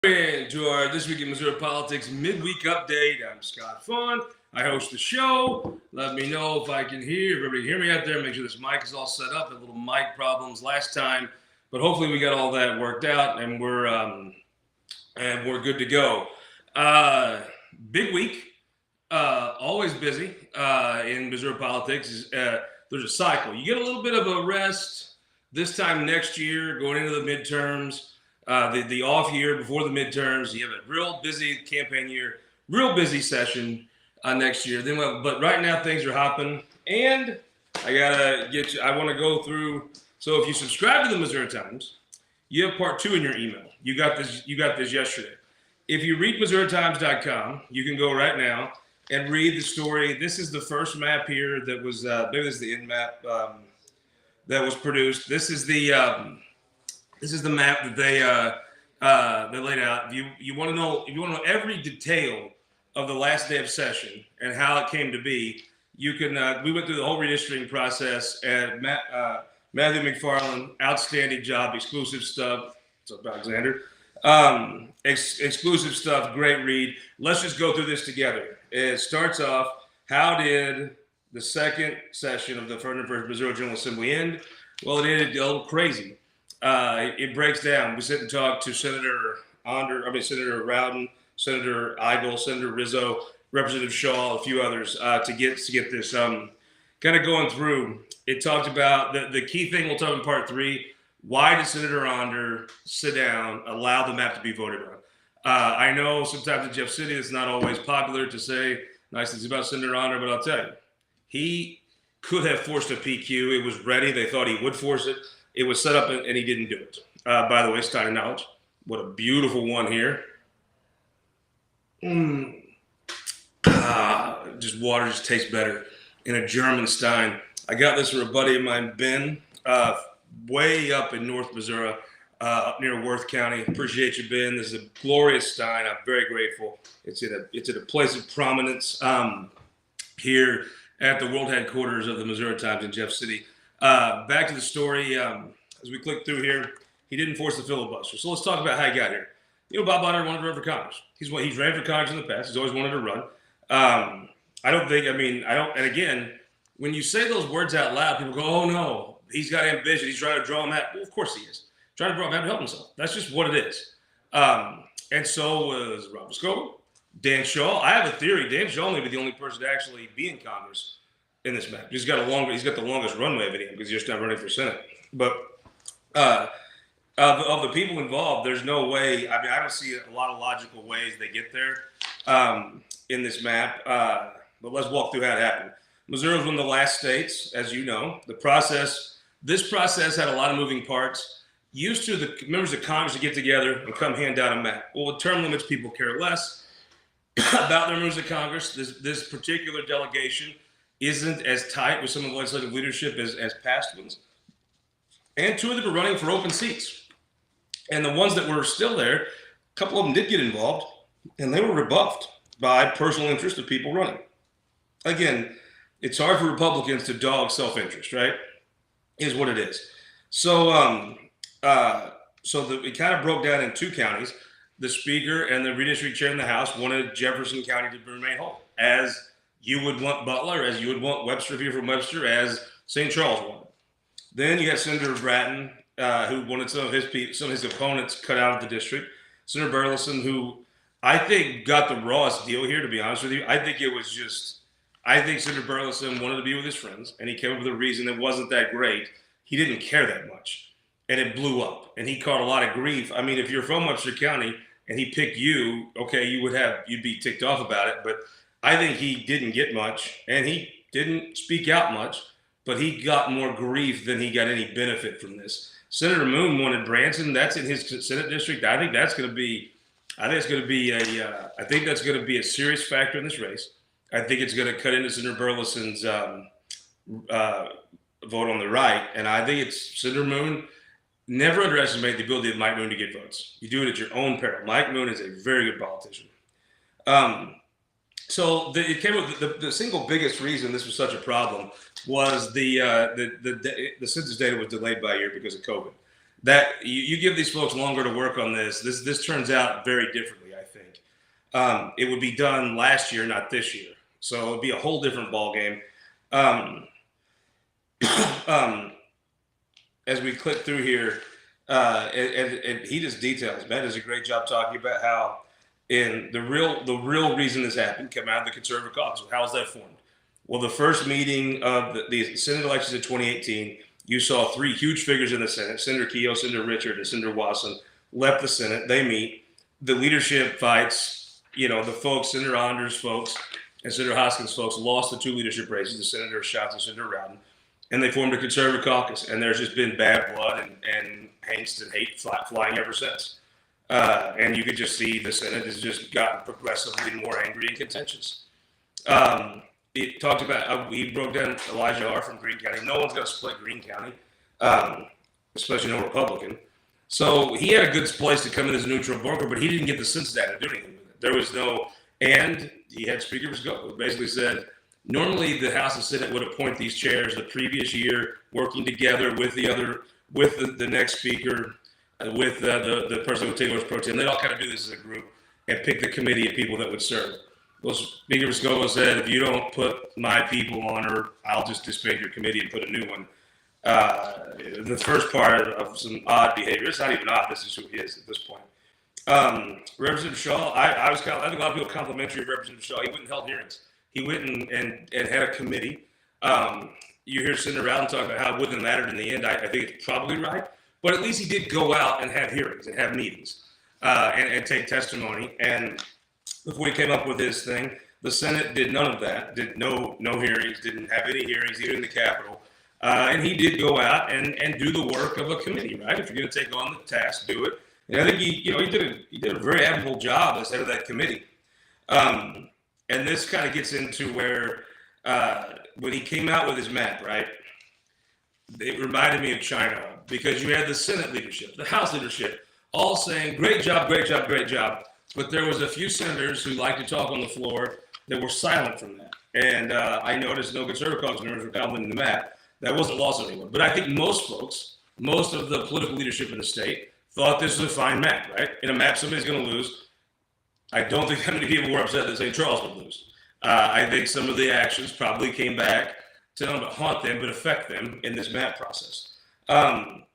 To our This Week in Missouri Politics Midweek Update. I'm Scott Faughn. I host the show. Let me know if I can hear. Everybody hear me out there. Make sure this mic is all set up. Had little mic problems last time, but hopefully we got all that worked out and we're good to go. Big week. Always busy in Missouri politics. There's a cycle. You get a little bit of a rest this time next year, going into the midterms. The off year before the midterms, you have a real busy campaign year, real busy session next year. But right now things are hopping, and I gotta get you. I want to go through. So if you subscribe to the Missouri Times, you have part 2 in your email. You got this. You got this yesterday. If you read MissouriTimes.com, you can go right now and read the story. This is the first map here that was. Maybe this is the end map that was produced. This is the map that they laid out. If you want to know every detail of the last day of session and how it came to be, you can. We went through the whole redistricting process, and Matthew McFarland, outstanding job, exclusive stuff. What's up, Alexander? Exclusive stuff, great read. Let's just go through this together. It starts off. How did the second session of the 101st Missouri General Assembly end? Well, it ended a little crazy. It breaks down. We sit and talk to Senator Rowden, Senator Eigel, Senator Rizzo, Representative Shaw, a few others to get this kind of going through. It talked about the key thing we'll talk in part 3. Why did Senator Onder sit down, allow the map to be voted on? I know sometimes in Jeff City it's not always popular to say nice things about Senator Onder, but I'll tell you, he could have forced a PQ. It was ready. They thought he would force it. It was set up, and he didn't do it. By the way, Stein of Knowledge. What a beautiful one here. Just water just tastes better in a German Stein. I got this from a buddy of mine, Ben, way up in North Missouri, up near Worth County. Appreciate you, Ben. This is a glorious Stein. I'm very grateful. It's at a place of prominence here at the world headquarters of the Missouri Times in Jeff City. Back to the story. As we click through here, he didn't force the filibuster. So let's talk about how he got here. Bob Onder wanted to run for Congress. He's ran for Congress in the past. He's always wanted to run. And again, when you say those words out loud, people go, oh no, he's got ambition. He's trying to draw a map. Well, of course he is. Trying to draw a map to help himself. That's just what it is. And so was Robert Scoble, Dan Shaw. I have a theory. Dan Shaw may be the only person to actually be in Congress in this map. He's got the longest runway of anyone because he's just not running for Senate. But of the people involved, there's no way. I don't see a lot of logical ways they get there in this map. But let's walk through how it happened. Missouri was one of the last states, as you know. This process had a lot of moving parts. Used to the members of Congress to get together and come hand down a map. Well, with term limits, people care less about their members of Congress. This particular delegation isn't as tight with some of the legislative leadership as past ones. And 2 of them were running for open seats. And the ones that were still there, a couple of them did get involved, and they were rebuffed by personal interest of people running. Again, it's hard for Republicans to dog self-interest, right? Is what it is. So it kind of broke down in 2 counties. The Speaker and the redistricting chair in the House wanted Jefferson County to remain whole, as you would want Butler, as you would want Webster here from Webster, as St. Charles wanted. Then you got Senator Bratton, who wanted some of his opponents cut out of the district. Senator Burleson, who I think got the rawest deal here, to be honest with you. I think Senator Burleson wanted to be with his friends, and he came up with a reason that wasn't that great. He didn't care that much, and it blew up, and he caught a lot of grief. I mean, if you're from Webster County and he picked you, okay, you'd be ticked off about it, but I think he didn't get much, and he didn't speak out much, but he got more grief than he got any benefit from this. Senator Moon wanted Branson. That's in his Senate district. I think that's going to be a serious factor in this race. I think it's going to cut into Senator Burleson's vote on the right, and I think it's Senator Moon. Never underestimate the ability of Mike Moon to get votes. You do it at your own peril. Mike Moon is a very good politician. It came up. The single biggest reason this was such a problem was the census data was delayed by a year because of COVID. that you give these folks longer to work on this turns out very differently, I think. It would be done last year, not this year. So it would be a whole different ball game. Um, as we click through here, and he just details. Matt does a great job talking about how the real reason this happened came out of the conservative caucus. How was that formed? Well, the first meeting of the Senate elections in 2018, you saw three huge figures in the Senate: Senator Keogh, Senator Richard, and Senator Watson left the Senate. They meet. The leadership fights. The folks, Senator Anders folks and Senator Hoskins folks, lost the two leadership races, the Senator Schatz and Senator Rowden, and they formed a conservative caucus. And there's just been bad blood and angst and hate flying ever since. And you could just see the Senate has just gotten progressively more angry and contentious. It talked about, we broke down Elijah R. from Greene County. No one's going to split Greene County, especially no Republican. So he had a good place to come in as a neutral broker, but he didn't get the sense that to do anything with it. There was no, and he had Speaker Scott, who basically said, normally the House and Senate would appoint these chairs the previous year, working together with the next speaker, with the person who would take over pro tem. They'd all kind of do this as a group and pick the committee of people that would serve. Well, Speaker Vescovo said, if you don't put my people on her, I'll just disband your committee and put a new one. The first part of some odd behavior. It's not even odd. This is who he is at this point. Representative Shaw, I think a lot of people complimentary of Representative Shaw. He went and held hearings. He went and had a committee. You hear Senator Rowden talk about how it wouldn't have mattered in the end. I think it's probably right. But at least he did go out and have hearings and have meetings and take testimony. And before he came up with his thing, the Senate did none of that, did no hearings, didn't have any hearings, even in the Capitol. And he did go out and do the work of a committee, right? If you're going to take on the task, do it. And I think he did a very admirable job as head of that committee. And this kind of gets into where when he came out with his map, right? It reminded me of China because you had the Senate leadership, the House leadership, all saying, great job, great job, great job. But there was a few senators who liked to talk on the floor that were silent from that. And I noticed no conservative caucus members were commenting the map. That wasn't lost on anyone. But I think most folks, most of the political leadership in the state thought this was a fine map, right? In a map somebody's going to lose. I don't think that many people were upset that St. Charles would lose. I think some of the actions probably came back to not haunt them, but affect them in this map process. And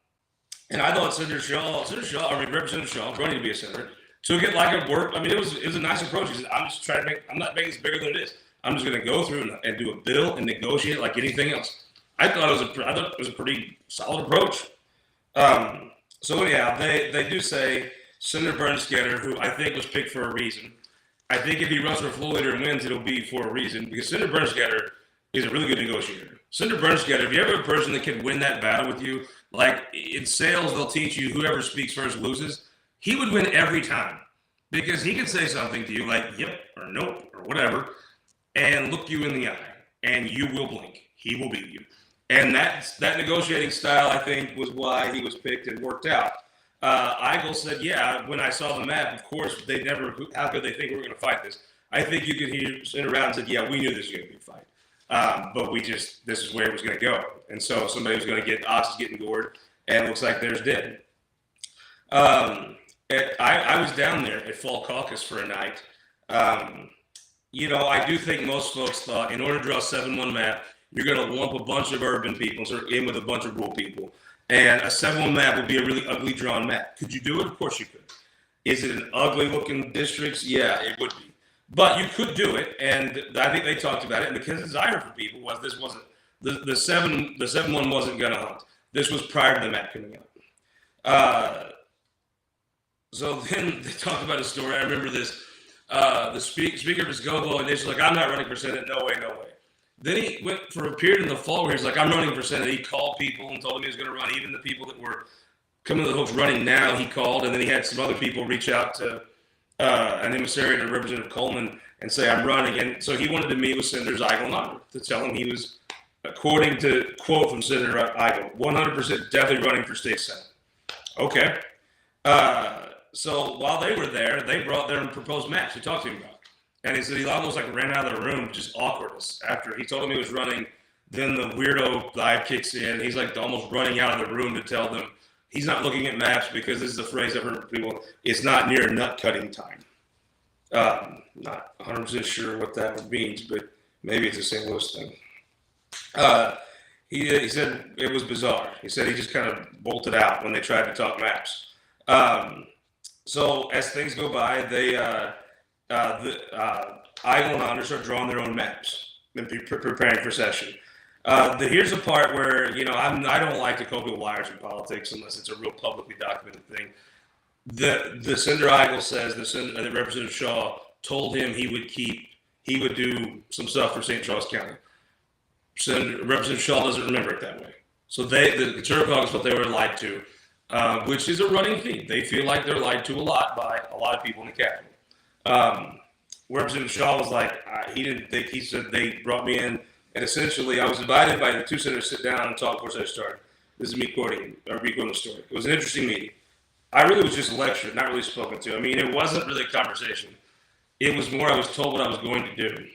I thought Representative Shaw, running to be a senator, took it like a work. I mean, it was a nice approach. He said, I'm not making this bigger than it is. I'm just going to go through and do a bill and negotiate like anything else. I thought it was a pretty solid approach. So anyhow, they do say Senator Bernstetter, who I think was picked for a reason. I think if he runs for floor leader and wins, it'll be for a reason because Senator Bernstetter is a really good negotiator. Senator Bernstetter, if you ever have a person that can win that battle with you, like in sales, they'll teach you whoever speaks first loses. He would win every time because he could say something to you like, yep, or nope, or whatever, and look you in the eye, and you will blink. He will beat you. And that negotiating style, I think, was why he was picked and worked out. Eigel said, yeah, when I saw the map, of course, how could they think we were going to fight this? I think you could hear Senator Rowden said, yeah, we knew this was going to be a fight. But this is where it was going to go. And so somebody was going to get, ox is getting gored, and it looks like there's dead. I was down there at Fall Caucus for a night. I do think most folks thought in order to draw a 7-1 map, you're going to lump a bunch of urban people in with a bunch of rural people. And a 7-1 map would be a really ugly drawn map. Could you do it? Of course you could. Is it an ugly looking district? Yeah, it would be. But you could do it. And I think they talked about it. And the desire for people was this wasn't, the 7-1 wasn't going to hunt. This was prior to the map coming out. So then they talked about a story. I remember this. The speaker was Gogo, and they're like, I'm not running for Senate. No way, no way. Then he went for a period in the fall where he's like, I'm running for Senate. He called people and told them he was going to run. Even the people that were coming to the hooks running now, he called. And then he had some other people reach out to an emissary to Representative Coleman and say, I'm running. And so he wanted to meet with Senators Eigel and Onder to tell him he was, according to quote from Senator Eigel, 100% definitely running for state Senate. Okay. So while they were there, they brought their proposed maps to talk to him about. And he said he almost like ran out of the room, just awkwardness. After he told him he was running, then the weirdo vibe kicks in. He's like almost running out of the room to tell them he's not looking at maps because this is a phrase I've heard from people. It's not near nut cutting time. Not 100% sure what that means, but maybe it's a St. Louis thing. He said it was bizarre. He said he just kind of bolted out when they tried to talk maps. So as things go by, the Islanders are drawing their own maps and preparing for session. Here's the part where, I don't like to call people liars in politics unless it's a real publicly documented thing. The Senator Eigel says that Representative Shaw told him he would do some stuff for St. Charles County. Representative Shaw doesn't remember it that way. So the Conservative Caucus felt they were lied to, which is a running theme. They feel like they're lied to a lot by a lot of people in the Capitol. Representative Shaw was like, he didn't think, he said they brought me in, and essentially I was invited by the two senators to sit down and talk before I started. This is me quoting the story. It was an interesting meeting. I really was just lectured, not really spoken to. I mean, it wasn't really a conversation. It was more I was told what I was going to do.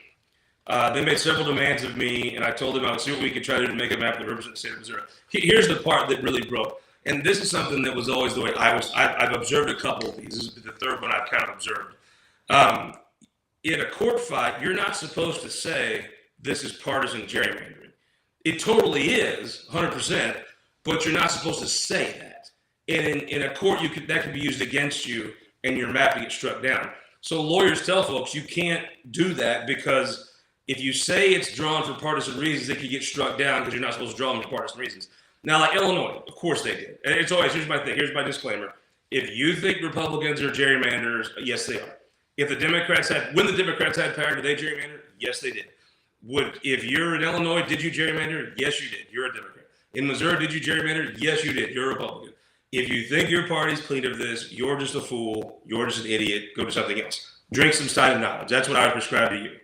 They made several demands of me, and I told them I would see what we could try to do to make a map that represents the state of Missouri. Here's the part that really broke. And this is something that was always the way I've observed a couple of these. This is the third one I've kind of observed. In a court fight, you're not supposed to say this is partisan gerrymandering. It totally is, 100%, but you're not supposed to say that. And in a court, that can be used against you, and your map can get struck down. So lawyers tell folks you can't do that because if you say it's drawn for partisan reasons, it could get struck down because you're not supposed to draw them for partisan reasons. Now, like Illinois, of course they did. And it's always, here's my thing, here's my disclaimer. If you think Republicans are gerrymanders, yes, they are. When the Democrats had power, did they gerrymander? Yes, they did. If you're in Illinois, did you gerrymander? Yes, you did. You're a Democrat. In Missouri, did you gerrymander? Yes, you did. You're a Republican. If you think your party's clean of this, you're just a fool. You're just an idiot. Go do something else. Drink some cider knowledge. That's what I would prescribe to you.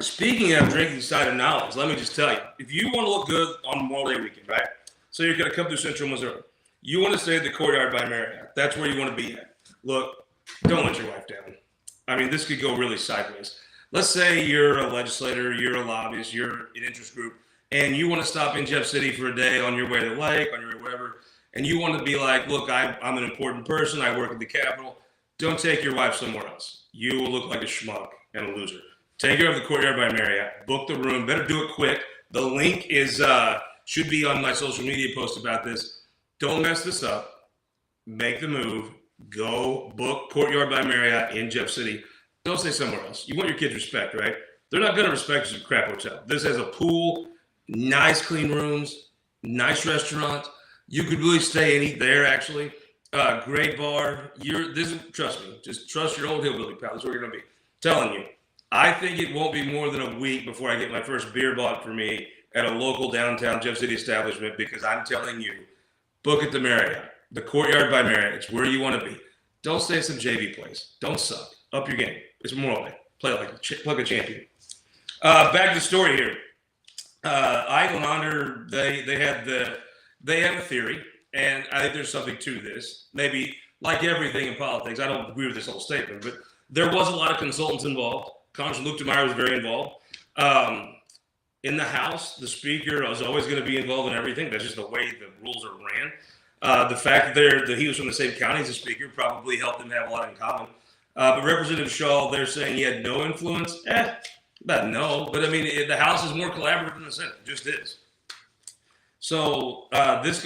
Speaking of drinking cider knowledge, let me just tell you, if you want to look good on Memorial Day weekend, right? So you're going to come through Central Missouri. You want to stay at the Courtyard by Marriott. That's where you want to be at. Look, don't let your wife down. I mean, this could go really sideways. Let's say you're a legislator, you're a lobbyist, you're an interest group, and you want to stop in Jeff City for a day on your way to the lake, on your way wherever, and you want to be like, look, I'm an important person. I work at the Capitol. Don't take your wife somewhere else. You will look like a schmuck and a loser. Take her to the Courtyard by Marriott. Book the room. Better do it quick. The link should be on my social media post about this. Don't mess this up. Make the move. Go book Courtyard by Marriott in Jeff City. Don't stay somewhere else. You want your kids respect, right? They're not going to respect you at a crap hotel. This has a pool, nice clean rooms, nice restaurant. You could really stay and eat there, actually. Great bar. Trust me. Just trust your old hillbilly, pal. That's where you're going to be. Telling you. I think it won't be more than a week before I get my first beer bought for me at a local downtown Jeff City establishment because I'm telling you, book at the Marriott, the Courtyard by Marriott. It's where you want to be. Don't stay at some JV place. Don't suck. Up your game. It's Memorial Day. Play like a champion. Back to the story here. Eichelander, they have a theory, and I think there's something to this. Maybe like everything in politics, I don't agree with this whole statement, but there was a lot of consultants involved. Congressman Luke DeMeyer was very involved. In the House, the Speaker was always going to be involved in everything. That's just the way the rules are ran. The fact that he was from the same county as the Speaker probably helped them have a lot in common. But Representative Shaw, they're saying he had no influence. No. But I mean, the House is more collaborative than the Senate. It just is. So this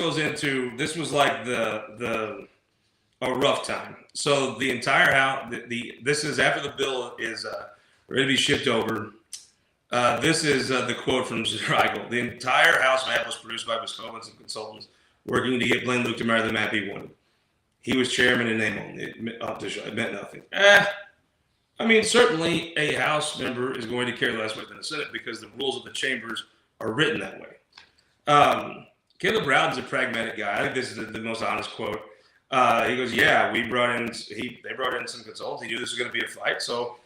was like a rough time. So the entire House, this is after the bill is ready to be shipped over. This is the quote from Senator Eigel. The entire House map was produced by Wisconsin and consultants working to get Blaine Luke DeMeyer the map he wanted. He was chairman in name only. It meant nothing. I mean, certainly a House member is going to carry less weight than the Senate because the rules of the chambers are written that way. Caleb Brown's a pragmatic guy. I think this is the most honest quote. He goes, yeah, they brought in some consultants. He knew this was going to be a fight. So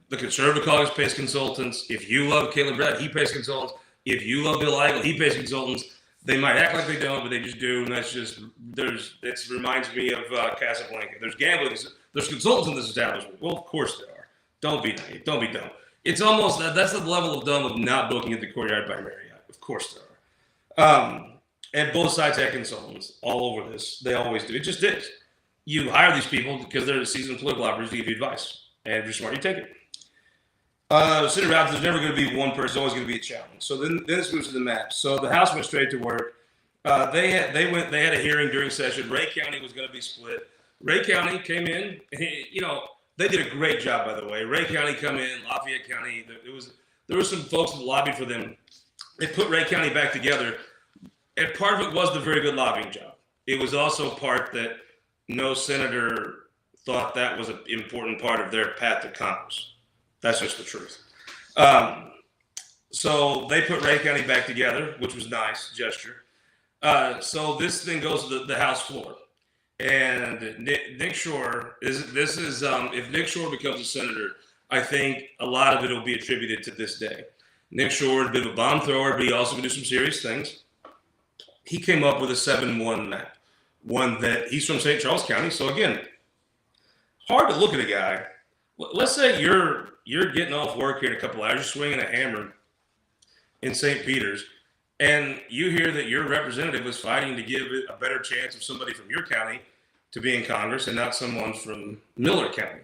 the Conservative Caucus pays consultants. If you love Caleb Brown, he pays consultants. If you love Bill Eigel, he pays consultants. They might act like they don't, but they just do. And that's just, it reminds me of Casablanca. There's gambling. There's consultants in this establishment. Well, of course there are. Don't be naive. Don't be dumb. It's almost, that's the level of dumb of not booking at the Courtyard by Marriott. Of course there are. And both sides had consultants all over this. They always do. It just is. You hire these people because they're the seasoned political operators to give you advice. And if you're smart, you take it. Sitting around, there's never going to be one person. There's always going to be a challenge. So then this moves to the map. So the House went straight to work. They had a hearing during session. Ray County was going to be split. Ray County came in. They did a great job, by the way. Ray County come in, Lafayette County. There were some folks that lobbied for them. They put Ray County back together. And part of it was the very good lobbying job. It was also part that no senator thought that was an important part of their path to Congress. That's just the truth. So they put Ray County back together, which was nice gesture. So this thing goes to the House floor. And Nick Shore if Nick Shore becomes a senator, I think a lot of it will be attributed to this day. Nick Shore is a bit of a bomb thrower, but he also can do some serious things. He came up with a 7-1 map, one that he's from St. Charles County. So again, hard to look at a guy. Let's say you're getting off work here in a couple hours, you're swinging a hammer in St. Peter's, and you hear that your representative was fighting to give it a better chance of somebody from your county to be in Congress and not someone from Miller County.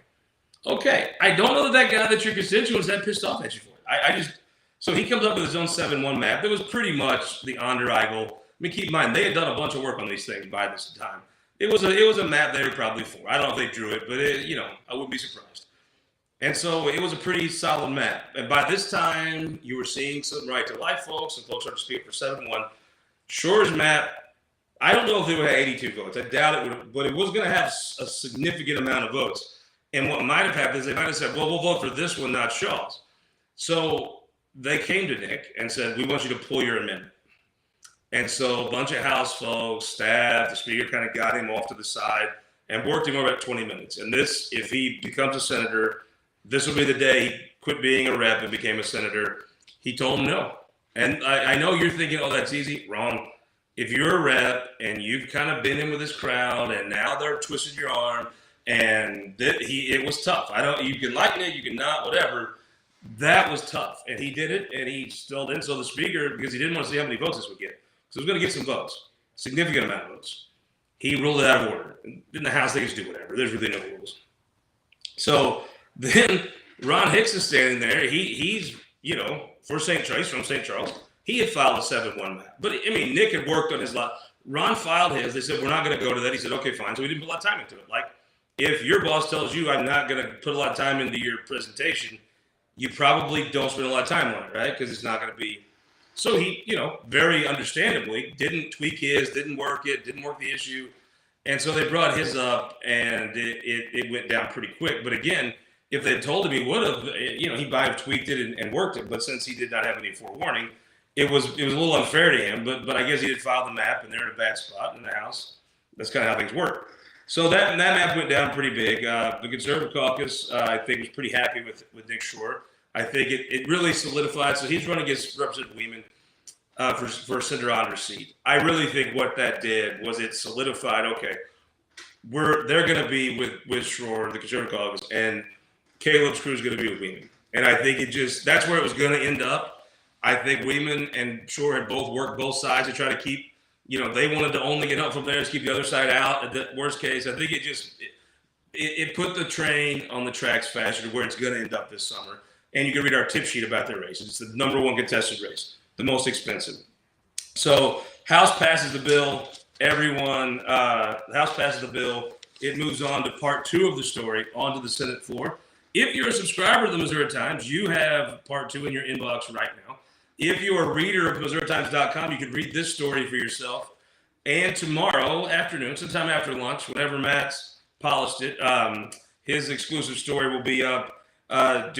Okay, I don't know that guy that your constituent is that pissed off at you for it. So he comes up with his own 7-1 map that was pretty much the Onder-Eigel. I mean, keep in mind, they had done a bunch of work on these things by this time. It was a map they were probably for. I don't know if they drew it, but I wouldn't be surprised. And so it was a pretty solid map. And by this time, you were seeing some right to life folks, and folks started to speak for 7-1. Shore's map, I don't know if they would have 82 votes. I doubt it would, but it was going to have a significant amount of votes. And what might have happened is they might have said, well, we'll vote for this one, not Shaw's. So they came to Nick and said, we want you to pull your amendment. And so a bunch of House folks, staff, the speaker kind of got him off to the side and worked him over at 20 minutes. And this, if he becomes a senator, this will be the day he quit being a rep and became a senator. He told him no. And I know you're thinking, oh, that's easy. Wrong. If you're a rep and you've kind of been in with this crowd and now they're twisting your arm and it was tough. You can like it, you can not, whatever. That was tough. And he did it and he still did. So the speaker, because he didn't want to see how many votes this would get. So he was going to get some votes, significant amount of votes. He ruled it out of order. In the House, they just do whatever. There's really no rules. So then Ron Hicks is standing there. He's for St. Charles, from St. Charles. He had filed a 7-1 map. But, I mean, Nick had worked on his lot. Ron filed his. They said, we're not going to go to that. He said, okay, fine. So we didn't put a lot of time into it. Like, if your boss tells you I'm not going to put a lot of time into your presentation, you probably don't spend a lot of time on it, right? Because it's not going to be. So he, very understandably didn't tweak his, didn't work the issue. And so they brought his up and it went down pretty quick. But again, if they had told him he would have, he might have tweaked it and worked it. But since he did not have any forewarning, it was a little unfair to him. But I guess he did file the map and they're in a bad spot in the House. That's kind of how things work. So that map went down pretty big. The Conservative Caucus, I think, was pretty happy with Nick Shore. I think it really solidified. So he's running against Representative Weeman for Senator Onder's seat. I really think what that did was it solidified, okay, they're going to be with Shore, the Conservative Caucus, and Caleb's crew is going to be with Weeman. And I think that's where it was going to end up. I think Weeman and Shore had both worked both sides to try to keep, they wanted to only get help from there to keep the other side out. At the worst case, I think it put the train on the tracks faster to where it's going to end up this summer. And you can read our tip sheet about their race. It's the number one contested race, the most expensive. So House passes the bill. The House passes the bill. It moves on to part 2 of the story, onto the Senate floor. If you're a subscriber to the Missouri Times, you have part 2 in your inbox right now. If you're a reader of MissouriTimes.com, you can read this story for yourself. And tomorrow afternoon, sometime after lunch, whenever Matt's polished it, his exclusive story will be up. Follow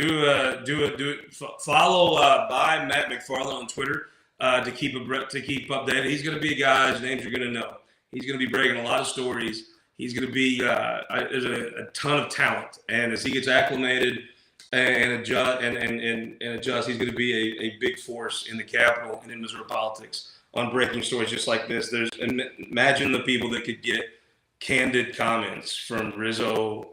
by Matt McFarland on Twitter to keep updated. He's going to be a guy whose names you're going to know. He's going to be breaking a lot of stories. He's going to be there's a ton of talent, and as he gets acclimated and adjust, he's going to be a big force in the Capitol and in Missouri politics on breaking stories just like this. Imagine the people that could get candid comments from Rizzo,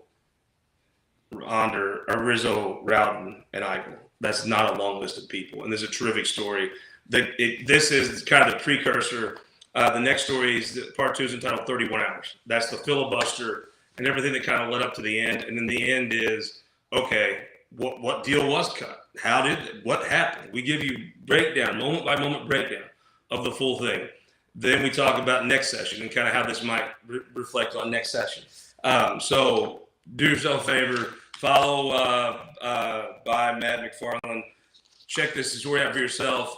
Rowden, and Eigel. That's not a long list of people, and there's a terrific story. This is kind of the precursor The next story is part 2 is entitled 31 Hours. That's the filibuster and everything that kind of led up to the end. And then the end is, okay, what deal was cut? What happened? We give you breakdown, moment by moment breakdown of the full thing. Then we talk about next session and kind of how this might reflect on next session. So do yourself a favor, follow by Matt McFarland. Check this story out for yourself.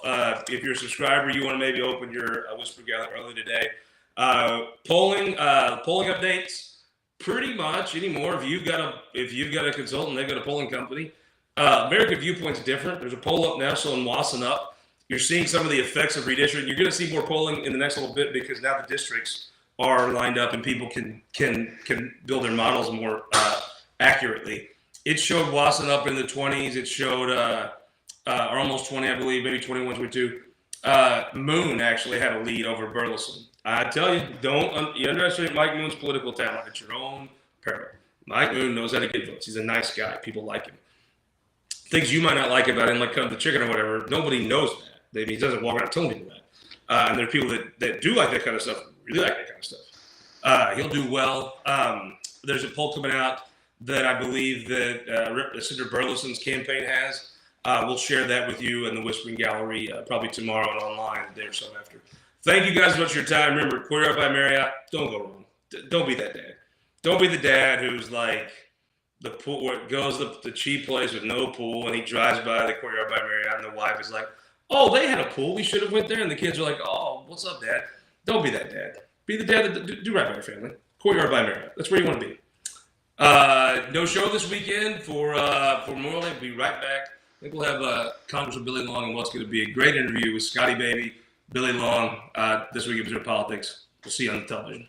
If you're a subscriber, you want to maybe open your Whisper Gallery early today. Polling updates, pretty much anymore. If you've got a consultant, they've got a polling company. American Viewpoint's different. There's a poll up now, so in Wassenaar, you're seeing some of the effects of redistricting. You're going to see more polling in the next little bit because now the districts are lined up and people can build their models more accurately. It showed Wasson up in the 20s. It showed or almost 20, I believe, maybe 21, 22. Moon actually had a lead over Burleson. I tell you, don't you underestimate Mike Moon's political talent at your own peril. Mike Moon knows how to get votes. He's a nice guy. People like him. Things you might not like about him, like the chicken or whatever, nobody knows that. He doesn't walk around telling people that. And there are people that do like that kind of stuff, really like that kind of stuff. He'll do well. There's a poll coming out that I believe that Senator Burleson's campaign has. We'll share that with you in the Whispering Gallery probably tomorrow and online a day or so after. Thank you guys so much for your time. Remember, Courtyard by Marriott, don't go wrong. Don't be that dad. Don't be the dad who's like the pool where it goes to the cheap place with no pool, and he drives by the Courtyard by Marriott, and the wife is like, "Oh, they had a pool. We should have went there." And the kids are like, "Oh, what's up, Dad?" Don't be that dad. Be the dad that do right by your family. Courtyard by Marriott. That's where you want to be. No show this weekend for Memorial Day. We'll be right back. I think we'll have Congressman Billy Long and what's going to be a great interview with Scotty Baby, Billy Long, this week in Missouri Politics. We'll see you on the television.